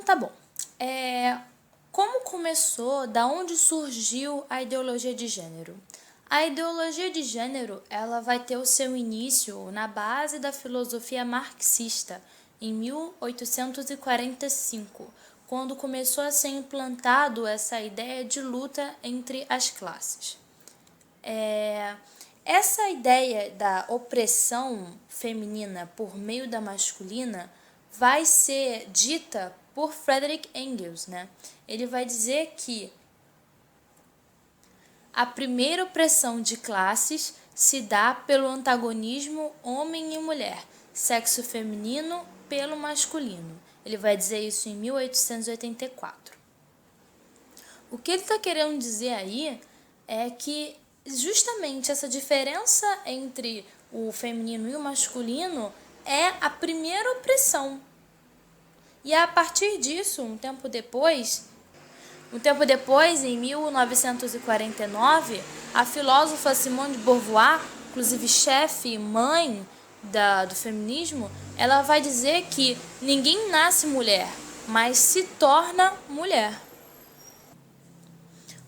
tá bom. Como começou, da onde surgiu a ideologia de gênero? A ideologia de gênero, ela vai ter o seu início na base da filosofia marxista, em 1845, quando começou a ser implantado essa ideia de luta entre as classes. Essa ideia da opressão feminina por meio da masculina vai ser dita por Friedrich Engels, né? Ele vai dizer que a primeira opressão de classes se dá pelo antagonismo homem e mulher, sexo feminino pelo masculino. Ele vai dizer isso em 1884. O que ele está querendo dizer aí é que justamente essa diferença entre o feminino e o masculino é a primeira opressão. E a partir disso, um tempo depois, em 1949, a filósofa Simone de Beauvoir, inclusive chefe e mãe do feminismo, ela vai dizer que ninguém nasce mulher, mas se torna mulher.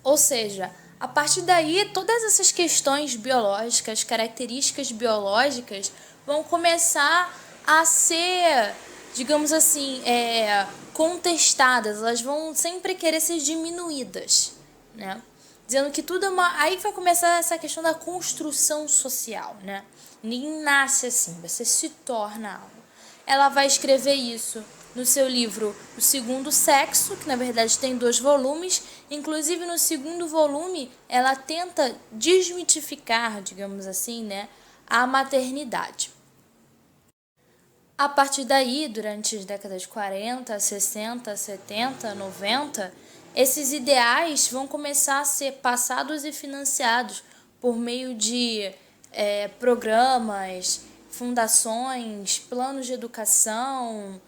Ou seja, a partir daí, todas essas questões biológicas, características biológicas, vão começar a ser, digamos assim, contestadas, elas vão sempre querer ser diminuídas, né? Dizendo que tudo é uma... Aí vai começar essa questão da construção social, né? Ninguém nasce assim, você se torna algo. Ela vai escrever isso no seu livro O Segundo Sexo, que na verdade tem 2 volumes. Inclusive no segundo volume ela tenta desmitificar, digamos assim, né, a maternidade. A partir daí, durante as décadas de 40, 60, 70, 90, esses ideais vão começar a ser passados e financiados por meio de programas, fundações, planos de educação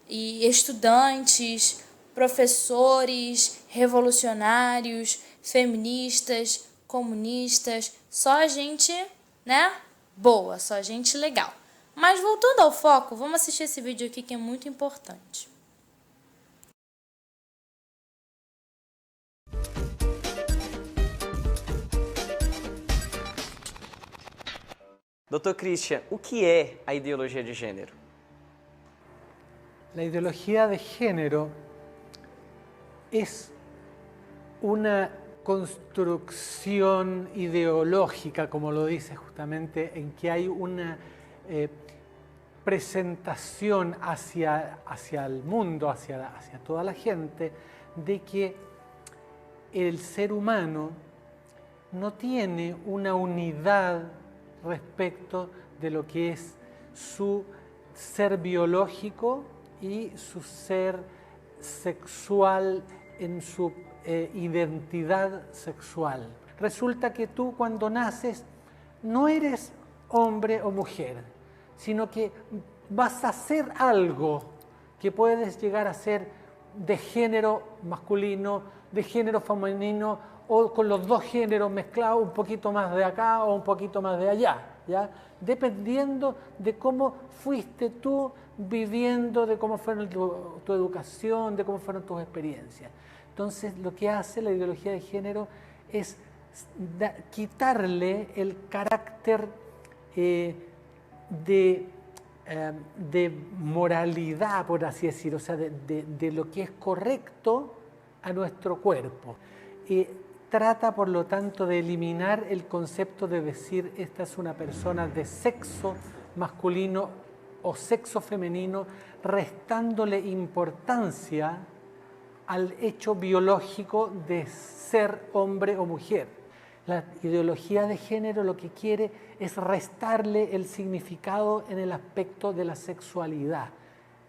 e estudantes, professores, revolucionários, feministas, comunistas, só gente, né, boa, só gente legal. Mas voltando ao foco, vamos assistir esse vídeo aqui que é muito importante. Dr. Christian, o que é a ideologia de gênero? La ideología de género es una construcción ideológica, como lo dice justamente, en que hay una presentación hacia el mundo, hacia toda la gente, de que el ser humano no tiene una unidad respecto de lo que es su ser biológico y su ser sexual en su identidad sexual. Resulta que tú cuando naces no eres hombre o mujer, sino que vas a ser algo que puedes llegar a ser de género masculino, de género femenino o con los 2 géneros mezclados, un poquito más de acá o un poquito más de allá, ¿ya? Dependiendo de cómo fuiste tú viviendo, de cómo fue tu educación, de cómo fueron tus experiencias. Entonces, lo que hace la ideología de género es quitarle el carácter de moralidad, por así decirlo, o sea, de lo que es correcto a nuestro cuerpo. Trata, por lo tanto, de eliminar el concepto de decir esta es una persona de sexo masculino o sexo femenino, restándole importancia al hecho biológico de ser hombre o mujer. La ideología de género lo que quiere es restarle el significado en el aspecto de la sexualidad,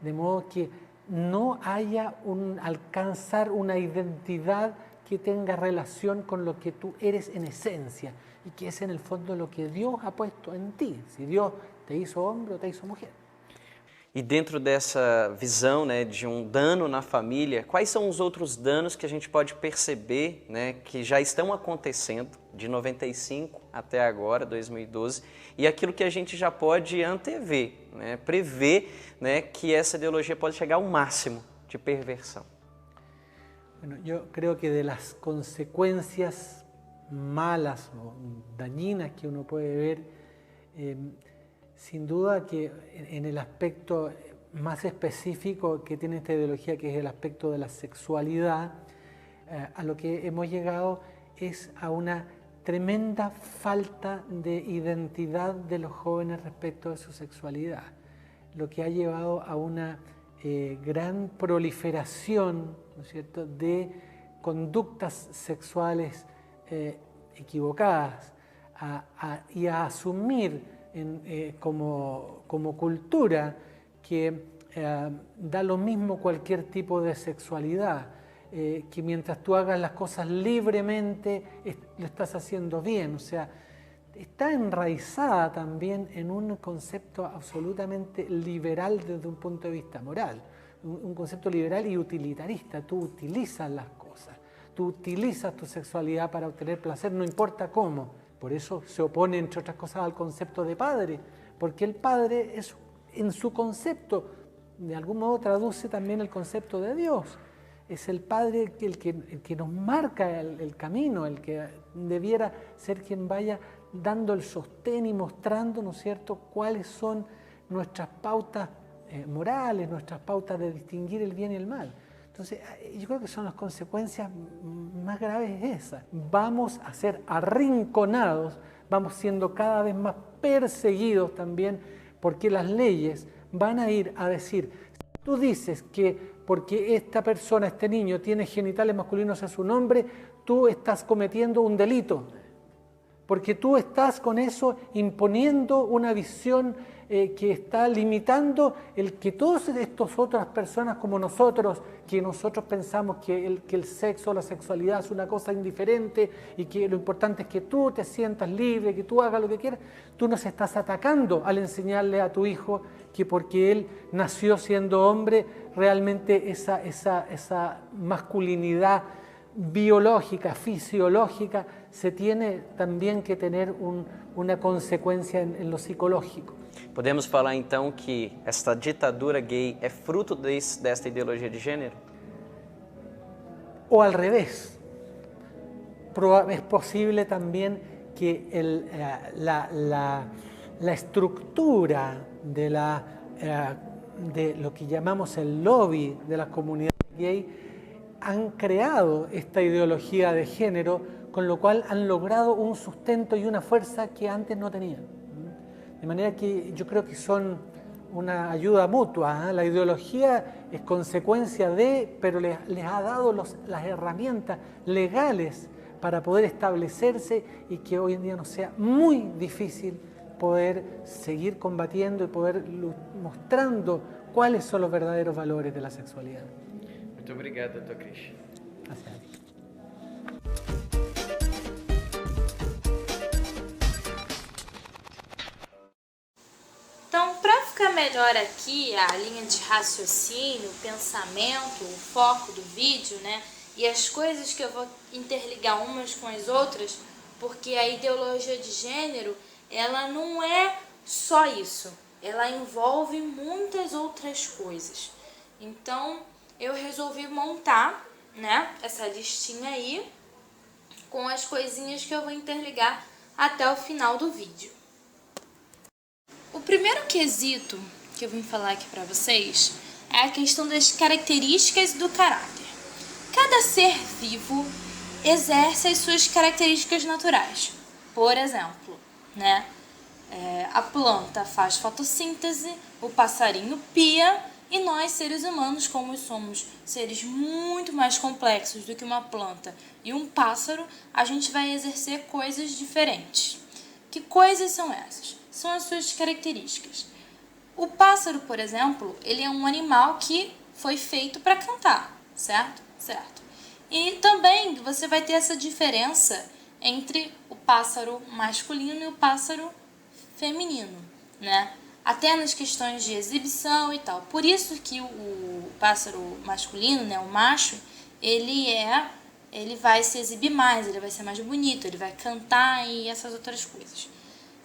de modo que no haya alcanzar una identidad que tenga relación con lo que tú eres en esencia y que es en el fondo lo que Dios ha puesto en ti, si Dios te hizo hombre o te hizo mujer. E dentro dessa visão, né, de um dano na família, quais são os outros danos que a gente pode perceber, né, que já estão acontecendo de 95 até agora, 2012, e aquilo que a gente já pode antever, né, prever, né, que essa ideologia pode chegar ao máximo? de perversão? Bueno, yo creo que de las consecuencias malas o dañinas que uno puede ver, sin duda que en el aspecto más específico que tiene esta ideología, que es el aspecto de la sexualidad, a lo que hemos llegado es a una tremenda falta de identidad de los jóvenes respecto de su sexualidad, lo que ha llevado a una gran proliferación, ¿no es cierto?, de conductas sexuales equivocadas y a asumir como cultura que da lo mismo cualquier tipo de sexualidad, que mientras tú hagas las cosas libremente lo estás haciendo bien. O sea, está enraizada también en un concepto absolutamente liberal desde un punto de vista moral, un concepto liberal y utilitarista. Tú utilizas las cosas, tú utilizas tu sexualidad para obtener placer, no importa cómo. Por eso se opone, entre otras cosas, al concepto de padre, porque el padre es, en su concepto, de algún modo traduce también el concepto de Dios. Es el Padre el que nos marca el camino, el que debiera ser quien vaya dando el sostén y mostrando, ¿no es cierto?, cuáles son nuestras pautas morales, nuestras pautas de distinguir el bien y el mal. Entonces, yo creo que son las consecuencias más graves esas. Vamos a ser arrinconados, vamos siendo cada vez más perseguidos también, porque las leyes van a ir a decir, si tú dices que porque esta persona, este niño, tiene genitales masculinos a su nombre, tú estás cometiendo un delito. Porque tú estás con eso imponiendo una visión que está limitando el que todas estas otras personas como nosotros, que nosotros pensamos que el sexo o la sexualidad es una cosa indiferente y que lo importante es que tú te sientas libre, que tú hagas lo que quieras, tú nos estás atacando al enseñarle a tu hijo que porque él nació siendo hombre, realmente esa masculinidad biológica, fisiológica, se tiene también que tener una consecuencia en lo psicológico. Podemos falar então que esta ditadura gay é fruto desta ideologia de gênero? O al revés, es posible también que la estructura de lo que llamamos el lobby de las comunidades gay han creado esta ideología de género, con lo cual han logrado un sustento y una fuerza que antes no tenían. De manera que yo creo que son una ayuda mutua. La ideología es consecuencia de, pero les ha dado las herramientas legales para poder establecerse y que hoy en día nos sea muy difícil poder seguir combatiendo y poder mostrando cuáles son los verdaderos valores de la sexualidad. Muito obrigado, Dr. Cris. Gracias. Então, para ficar melhor aqui a linha de raciocínio, o pensamento, o foco do vídeo, né? E as coisas que eu vou interligar umas com as outras, porque a ideologia de gênero, ela não é só isso. Ela envolve muitas outras coisas. Então, eu resolvi montar, né, essa listinha aí com as coisinhas que eu vou interligar até o final do vídeo. O primeiro quesito que eu vim falar aqui para vocês é a questão das características do caráter. Cada ser vivo exerce as suas características naturais. Por exemplo, né, a planta faz fotossíntese, o passarinho pia e nós, seres humanos, como somos seres muito mais complexos do que uma planta e um pássaro, a gente vai exercer coisas diferentes. Que coisas são essas? São as suas características. O pássaro, por exemplo, ele é um animal que foi feito para cantar, certo? Certo. E também você vai ter essa diferença entre o pássaro masculino e o pássaro feminino, né? Até nas questões de exibição e tal. Por isso que o pássaro masculino, né, o macho, ele vai se exibir mais, ele vai ser mais bonito, ele vai cantar e essas outras coisas.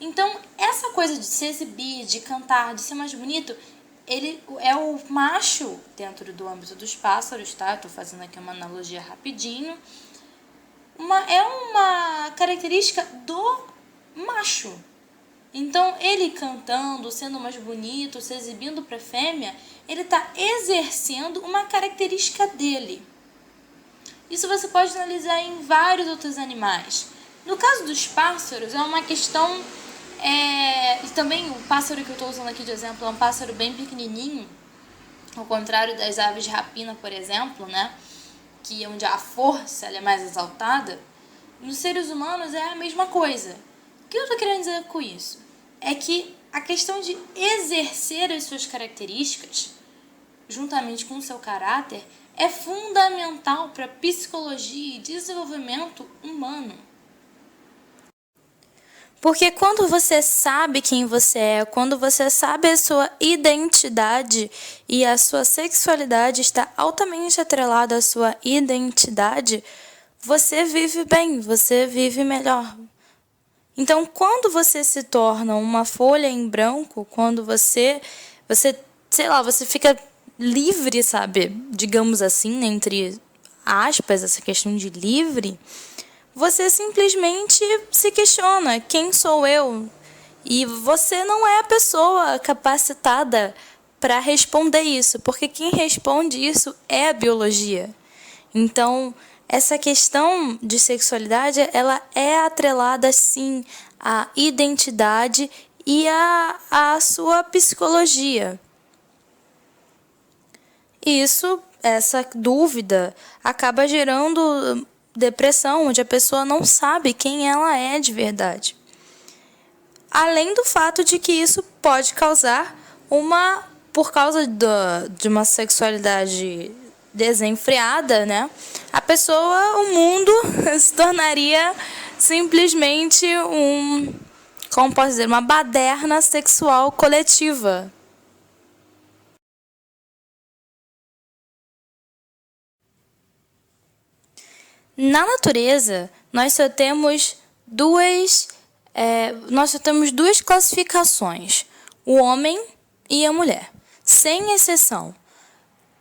Então, essa coisa de se exibir, de cantar, de ser mais bonito, ele é o macho dentro do âmbito dos pássaros, tá? Estou fazendo aqui uma analogia rapidinho. É uma característica do macho. Então, ele cantando, sendo mais bonito, se exibindo para a fêmea, ele está exercendo uma característica dele. Isso você pode analisar em vários outros animais. No caso dos pássaros, é uma questão... E também o pássaro que eu estou usando aqui de exemplo é um pássaro bem pequenininho, ao contrário das aves de rapina, por exemplo, né? Que onde a força ela é mais exaltada. Nos seres humanos é a mesma coisa. O que eu estou querendo dizer com isso? É que a questão de exercer as suas características, juntamente com o seu caráter, é fundamental para a psicologia e desenvolvimento humano. Porque quando você sabe quem você é, quando você sabe a sua identidade e a sua sexualidade está altamente atrelada à sua identidade, você vive bem, você vive melhor. Então, quando você se torna uma folha em branco, quando você fica livre, sabe? Digamos assim, entre aspas, essa questão de livre, você simplesmente se questiona: quem sou eu? E você não é a pessoa capacitada para responder isso, porque quem responde isso é a biologia. Então, essa questão de sexualidade, ela é atrelada, sim, à identidade e à sua psicologia. Essa dúvida, acaba gerando depressão, onde a pessoa não sabe quem ela é de verdade. Além do fato de que isso pode causar por causa de uma sexualidade desenfreada, né? O mundo se tornaria simplesmente uma baderna sexual coletiva. Na natureza, nós só temos duas classificações: o homem e a mulher, sem exceção.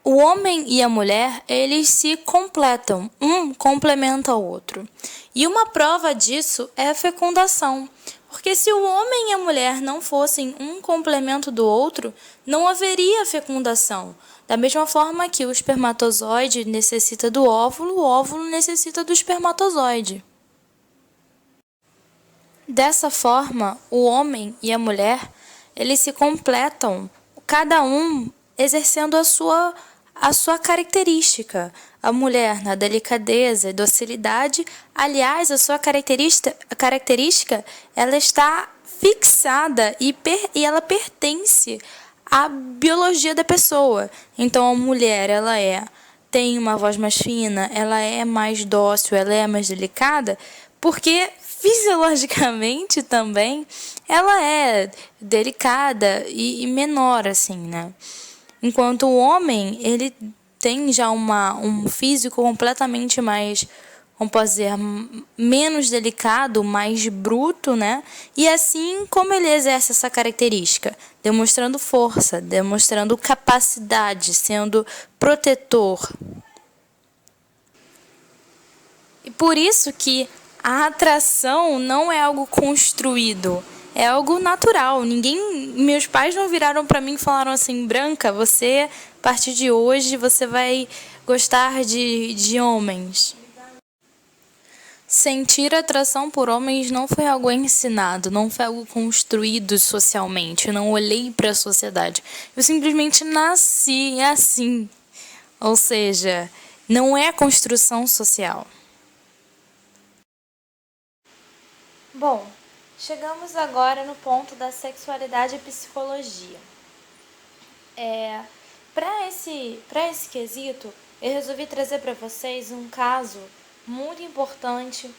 O homem e a mulher, eles se completam, um complementa o outro. E uma prova disso é a fecundação, porque se o homem e a mulher não fossem um complemento do outro, não haveria fecundação. Da mesma forma que o espermatozoide necessita do óvulo, o óvulo necessita do espermatozoide. Dessa forma, o homem e a mulher, eles se completam, cada um exercendo a sua característica. A mulher na delicadeza e docilidade. Aliás, a sua característica ela está fixada e ela pertence à biologia da pessoa. Então, a mulher tem uma voz mais fina, ela é mais dócil, ela é mais delicada, porque fisiologicamente também ela é delicada e menor, assim, né? Enquanto o homem, ele tem já um físico completamente mais, menos delicado, mais bruto, né? E assim, como ele exerce essa característica? Demonstrando força, demonstrando capacidade, sendo protetor. E por isso que a atração não é algo construído, é algo natural. Meus pais não viraram para mim e falaram assim: Branca, a partir de hoje, você vai gostar de homens. Sentir atração por homens não foi algo ensinado, não foi algo construído socialmente. Eu não olhei para a sociedade. Eu simplesmente nasci assim. Ou seja, não é construção social. Bom, chegamos agora no ponto da sexualidade e psicologia. Para esse quesito, eu resolvi trazer para vocês um caso muito importante,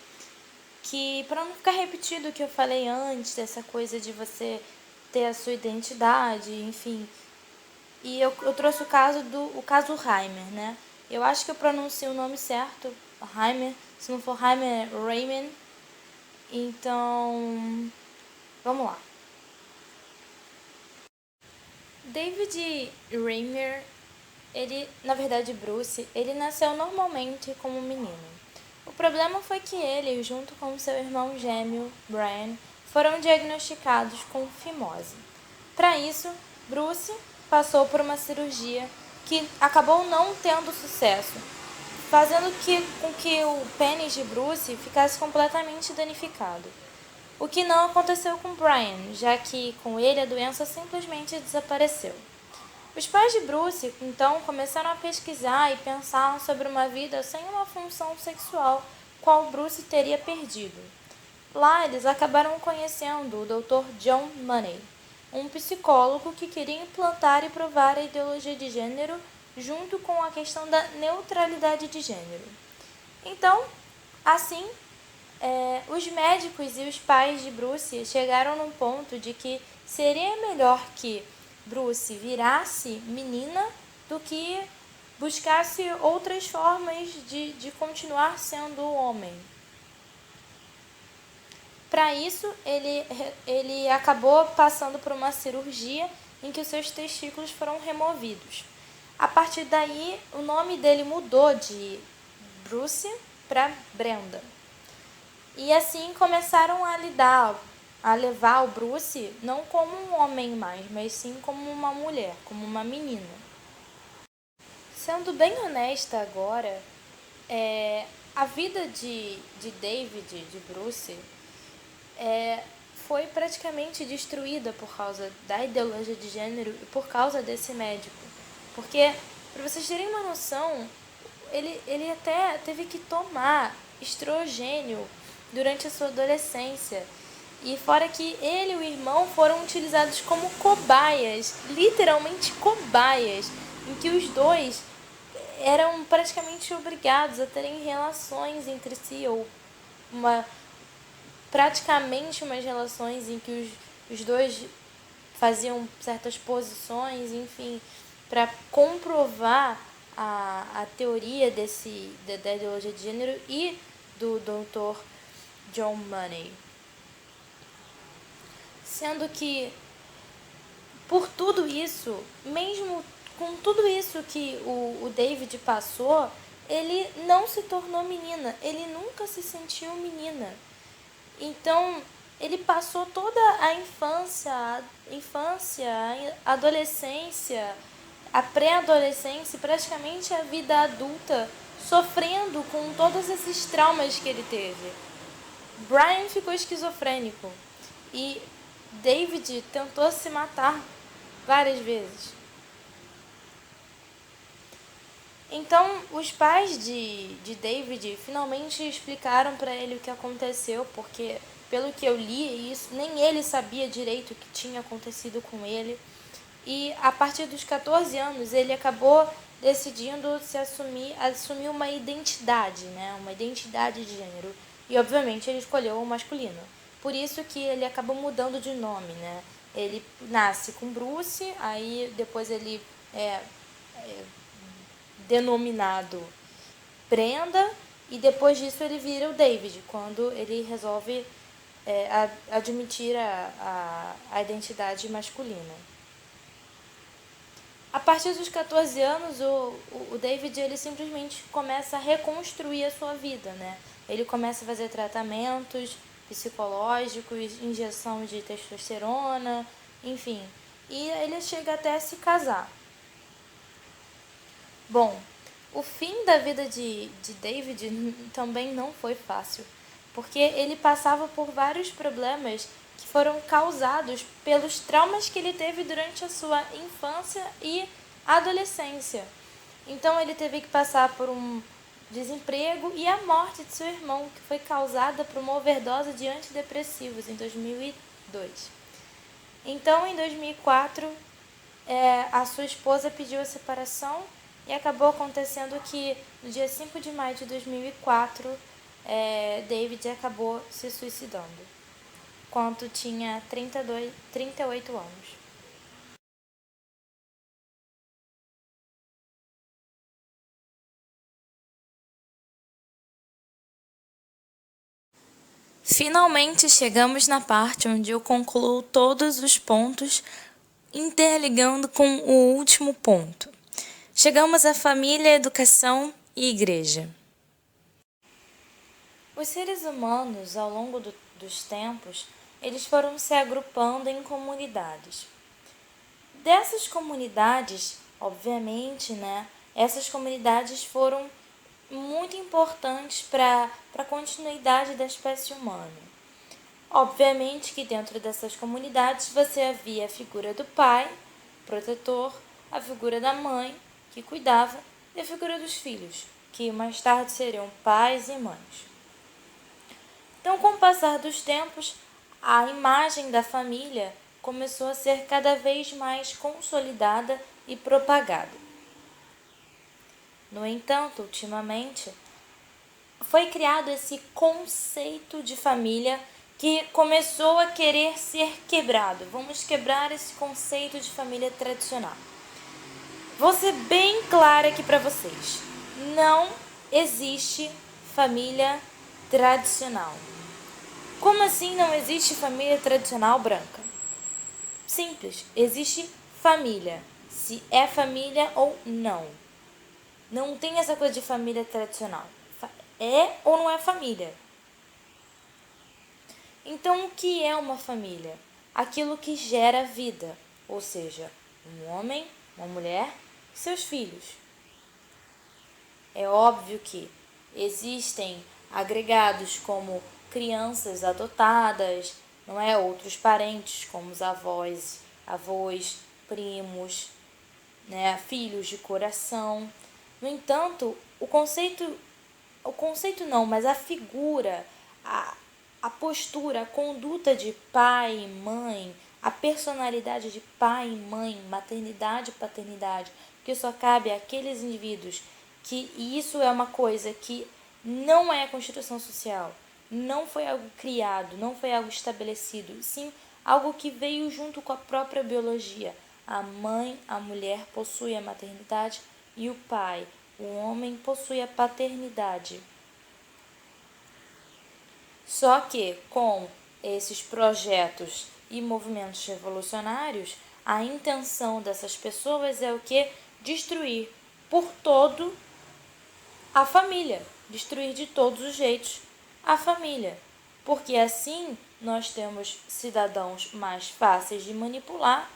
que, para não ficar repetido o que eu falei antes, dessa coisa de você ter a sua identidade, enfim. E eu trouxe o caso Reimer, né? Eu acho que eu pronuncio o nome certo, Reimer. Se não for Reimer, é Raymond. Então, vamos lá. David Reimer, na verdade Bruce, ele nasceu normalmente como um menino. O problema foi que ele, junto com seu irmão gêmeo, Brian, foram diagnosticados com fimose. Para isso, Bruce passou por uma cirurgia que acabou não tendo sucesso, fazendo com que o pênis de Bruce ficasse completamente danificado. O que não aconteceu com Brian, já que com ele a doença simplesmente desapareceu. Os pais de Bruce, então, começaram a pesquisar e pensar sobre uma vida sem uma função sexual, qual Bruce teria perdido. Lá, eles acabaram conhecendo o Dr. John Money, um psicólogo que queria implantar e provar a ideologia de gênero junto com a questão da neutralidade de gênero. Então, assim, os médicos e os pais de Bruce chegaram num ponto de que seria melhor que Bruce virasse menina do que buscasse outras formas de continuar sendo homem. Para isso, ele acabou passando por uma cirurgia em que os seus testículos foram removidos. A partir daí, o nome dele mudou de Bruce para Brenda. E assim começaram a levar o Bruce não como um homem mais, mas sim como uma mulher, como uma menina. Sendo bem honesta agora, a vida de David, de Bruce, foi praticamente destruída por causa da ideologia de gênero e por causa desse médico. Porque, para vocês terem uma noção, ele até teve que tomar estrogênio durante a sua adolescência. E fora que ele e o irmão foram utilizados como cobaias, literalmente cobaias, em que os dois eram praticamente obrigados a terem relações entre si, ou praticamente umas relações em que os dois faziam certas posições, enfim, para comprovar a teoria da ideologia de gênero e do Dr. John Money. Sendo que, por tudo isso, mesmo com tudo isso que o David passou, ele não se tornou menina, ele nunca se sentiu menina. Então, ele passou toda a infância, a adolescência, a pré-adolescência e praticamente a vida adulta sofrendo com todos esses traumas que ele teve. Brian ficou esquizofrênico e David tentou se matar várias vezes. Então, os pais de David finalmente explicaram para ele o que aconteceu, porque, pelo que eu li, nem ele sabia direito o que tinha acontecido com ele. E, a partir dos 14 anos, ele acabou decidindo assumir uma identidade, né? Uma identidade de gênero. E, obviamente, ele escolheu o masculino. Por isso que ele acabou mudando de nome, né? Ele nasce com Bruce, aí depois ele denominado Brenda, e depois disso ele vira o David, quando ele resolve admitir a identidade masculina. A partir dos 14 anos, o David ele simplesmente começa a reconstruir a sua vida, né? Ele começa a fazer tratamentos psicológicos, injeção de testosterona, enfim. E ele chega até a se casar. Bom, o fim da vida de David também não foi fácil, porque ele passava por vários problemas que foram causados pelos traumas que ele teve durante a sua infância e adolescência. Então ele teve que passar por um desemprego e a morte de seu irmão, que foi causada por uma overdose de antidepressivos em 2002. Então, em 2004, a sua esposa pediu a separação e acabou acontecendo que, no dia 5 de maio de 2004, David acabou se suicidando, quando tinha 38 anos. Finalmente chegamos na parte onde eu concluo todos os pontos interligando com o último ponto. Chegamos à família, educação e igreja. Os seres humanos, ao longo dos tempos, eles foram se agrupando em comunidades. Dessas comunidades, obviamente, essas comunidades foram muito importantes para a continuidade da espécie humana. Obviamente que dentro dessas comunidades você havia a figura do pai, protetor, a figura da mãe, que cuidava, e a figura dos filhos, que mais tarde seriam pais e mães. Então, com o passar dos tempos, a imagem da família começou a ser cada vez mais consolidada e propagada. No entanto, ultimamente, foi criado esse conceito de família que começou a querer ser quebrado. Vamos quebrar esse conceito de família tradicional. Vou ser bem clara aqui para vocês. Não existe família tradicional. Como assim não existe família tradicional, Branca? Simples, existe família. Se é família ou não. Não tem essa coisa de família tradicional. É ou não é família? Então, o que é uma família? Aquilo que gera vida, ou seja, um homem, uma mulher e seus filhos. É óbvio que existem agregados como crianças adotadas, não é? Outros parentes como os avós, primos, filhos de coração. No entanto, o conceito não, mas a figura, a postura, a conduta de pai e mãe, a personalidade de pai e mãe, maternidade e paternidade, que só cabe àqueles indivíduos e isso é uma coisa que não é a construção social, não foi algo criado, não foi algo estabelecido, sim algo que veio junto com a própria biologia. A mãe, a mulher, possui a maternidade e o pai, o homem, possui a paternidade. Só que com esses projetos e movimentos revolucionários, a intenção dessas pessoas é o que? Destruir por todo a família, destruir de todos os jeitos a família, porque assim nós temos cidadãos mais fáceis de manipular,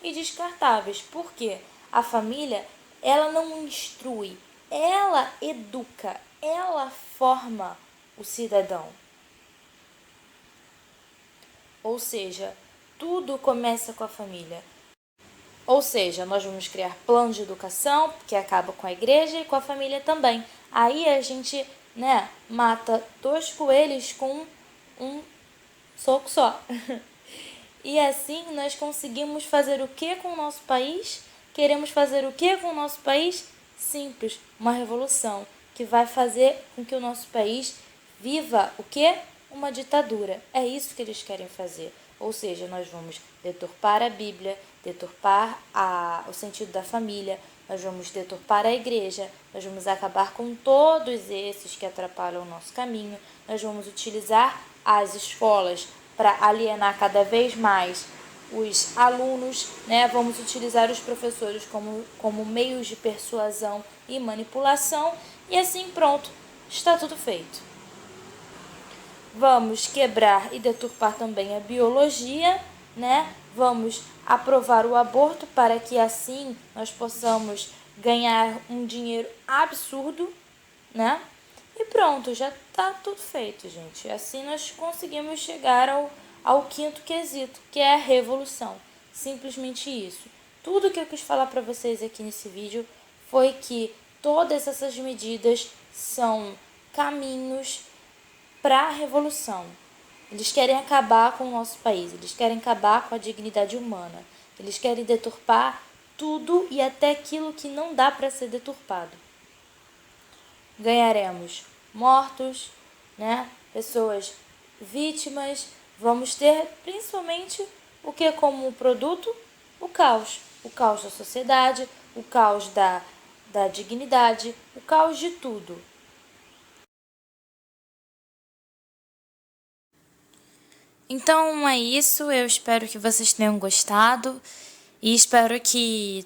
e descartáveis, porque a família, ela não instrui, ela educa, ela forma o cidadão. Ou seja, tudo começa com a família. Ou seja, nós vamos criar planos de educação, que acaba com a igreja e com a família também. Aí a gente, mata 2 coelhos com um soco só. E assim nós conseguimos fazer o que com o nosso país? Queremos fazer o que com o nosso país? Simples, uma revolução que vai fazer com que o nosso país viva o que? Uma ditadura. É isso que eles querem fazer. Ou seja, nós vamos deturpar a Bíblia, deturpar o sentido da família, nós vamos deturpar a igreja, nós vamos acabar com todos esses que atrapalham o nosso caminho, nós vamos utilizar as escolas para alienar cada vez mais os alunos, vamos utilizar os professores como meios de persuasão e manipulação, e assim pronto, está tudo feito. Vamos quebrar e deturpar também a biologia, Vamos aprovar o aborto para que assim nós possamos ganhar um dinheiro absurdo, E pronto, já está tudo feito, gente. Assim nós conseguimos chegar ao quinto quesito, que é a revolução. Simplesmente isso. Tudo que eu quis falar para vocês aqui nesse vídeo foi que todas essas medidas são caminhos para a revolução. Eles querem acabar com o nosso país, eles querem acabar com a dignidade humana, eles querem deturpar tudo e até aquilo que não dá para ser deturpado. Ganharemos mortos, pessoas vítimas, vamos ter principalmente o que como produto? O caos da sociedade, o caos da dignidade, o caos de tudo. Então é isso, eu espero que vocês tenham gostado E espero que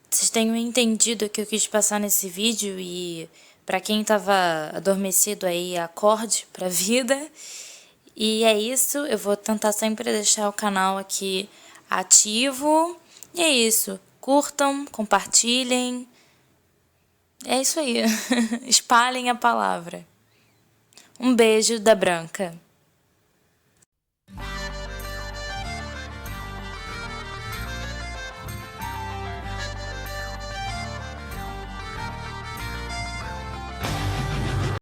vocês tenham entendido o que eu quis passar nesse vídeo e para quem estava adormecido aí, acorde pra vida. E é isso, eu vou tentar sempre deixar o canal aqui ativo. E é isso, curtam, compartilhem. É isso aí, espalhem a palavra. Um beijo da Branca.